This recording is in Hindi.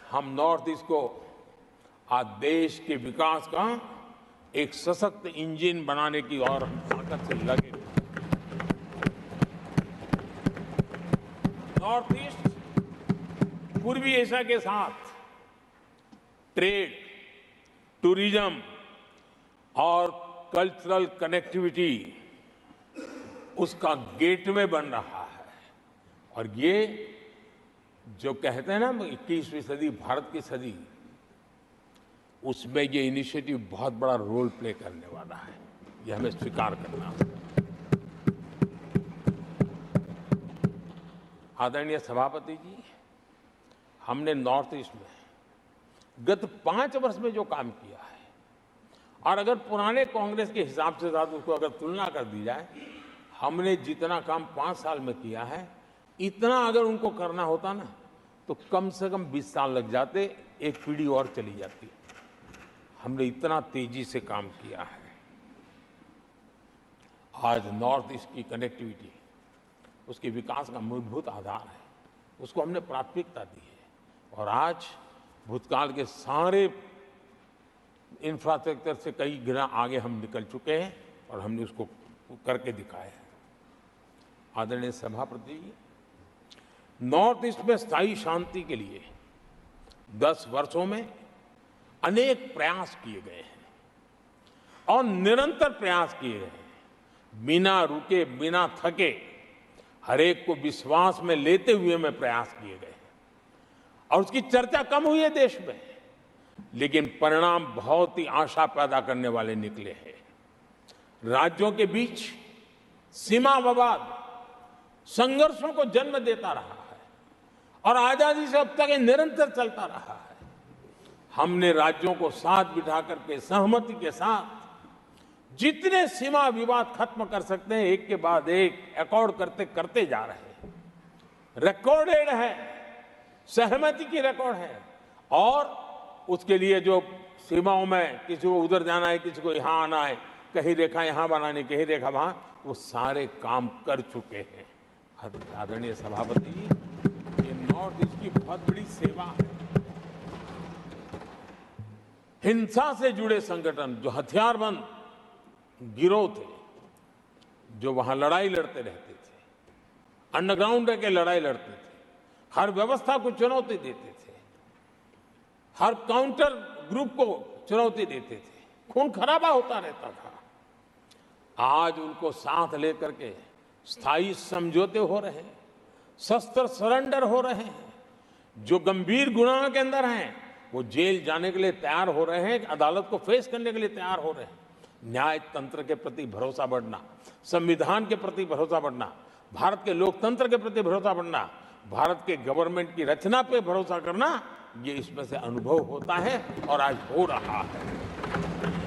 हम नॉर्थ ईस्ट को आज देश के विकास का एक सशक्त इंजन बनाने की ओर हम ताकत से लगे। नॉर्थ ईस्ट पूर्वी एशिया के साथ ट्रेड, टूरिज्म और कल्चरल कनेक्टिविटी उसका गेटवे बन रहा है। और ये जो कहते हैं ना 21वीं सदी भारत की सदी, उसमें ये इनिशिएटिव बहुत बड़ा रोल प्ले करने वाला है। ये हमें स्वीकार करना है। आदरणीय सभापति जी, हमने नॉर्थ ईस्ट में गत 5 वर्ष में जो काम किया है, और अगर पुराने कांग्रेस के हिसाब से साथ उसको अगर तुलना कर दी जाए, हमने जितना काम 5 साल में किया है, इतना अगर उनको करना होता ना तो कम से कम 20 साल लग जाते, एक पीढ़ी और चली जाती। हमने इतना तेजी से काम किया है। आज नॉर्थ ईस्ट की कनेक्टिविटी उसके विकास का मूलभूत आधार है, उसको हमने प्राथमिकता दी है। और आज भूतकाल के सारे इंफ्रास्ट्रक्चर से कई गुना आगे हम निकल चुके हैं और हमने उसको करके दिखाया है। आदरणीय सभापति जी, नॉर्थ ईस्ट में स्थायी शांति के लिए 10 वर्षों में अनेक प्रयास किए गए हैं और निरंतर प्रयास किए गए हैं। बिना रुके, बिना थके, हर एक को विश्वास में लेते हुए में प्रयास किए गए हैं। और उसकी चर्चा कम हुई है देश में, लेकिन परिणाम बहुत ही आशा पैदा करने वाले निकले हैं। राज्यों के बीच सीमा विवाद संघर्षों को जन्म देता रहा है और आजादी से अब तक ये निरंतर चलता रहा है। हमने राज्यों को साथ बिठा करके सहमति के साथ जितने सीमा विवाद खत्म कर सकते हैं, एक के बाद एक अकॉर्ड करते जा रहे हैं। रिकॉर्डेड है, सहमति की रिकॉर्ड है। और उसके लिए जो सीमाओं में किसी को उधर जाना है, किसी को यहां आना है, कहीं रेखा यहां बनानी, कहीं रेखा वहां, वो सारे काम कर चुके हैं। आदरणीय सभापति जी, ये नॉर्थ ईस्ट की बहुत बड़ी सेवा है। हिंसा से जुड़े संगठन, जो हथियारबंद गिरोह थे, जो वहां लड़ाई लड़ते रहते थे, अंडरग्राउंड रह के लड़ाई लड़ते थे, हर व्यवस्था को चुनौती देते थे, हर काउंटर ग्रुप को चुनौती देते थे, खून खराबा होता रहता था। आज उनको साथ लेकर के स्थायी समझौते हो रहे हैं, शस्त्र सरेंडर हो रहे हैं। जो गंभीर गुनाहों के अंदर हैं वो जेल जाने के लिए तैयार हो रहे हैं, अदालत को फेस करने के लिए तैयार हो रहे हैं। न्याय तंत्र के प्रति भरोसा बढ़ना, संविधान के प्रति भरोसा बढ़ना, भारत के लोकतंत्र के प्रति भरोसा बढ़ना, भारत के गवर्नमेंट की रचना पे भरोसा करना, ये इसमें से अनुभव होता है और आज हो रहा है।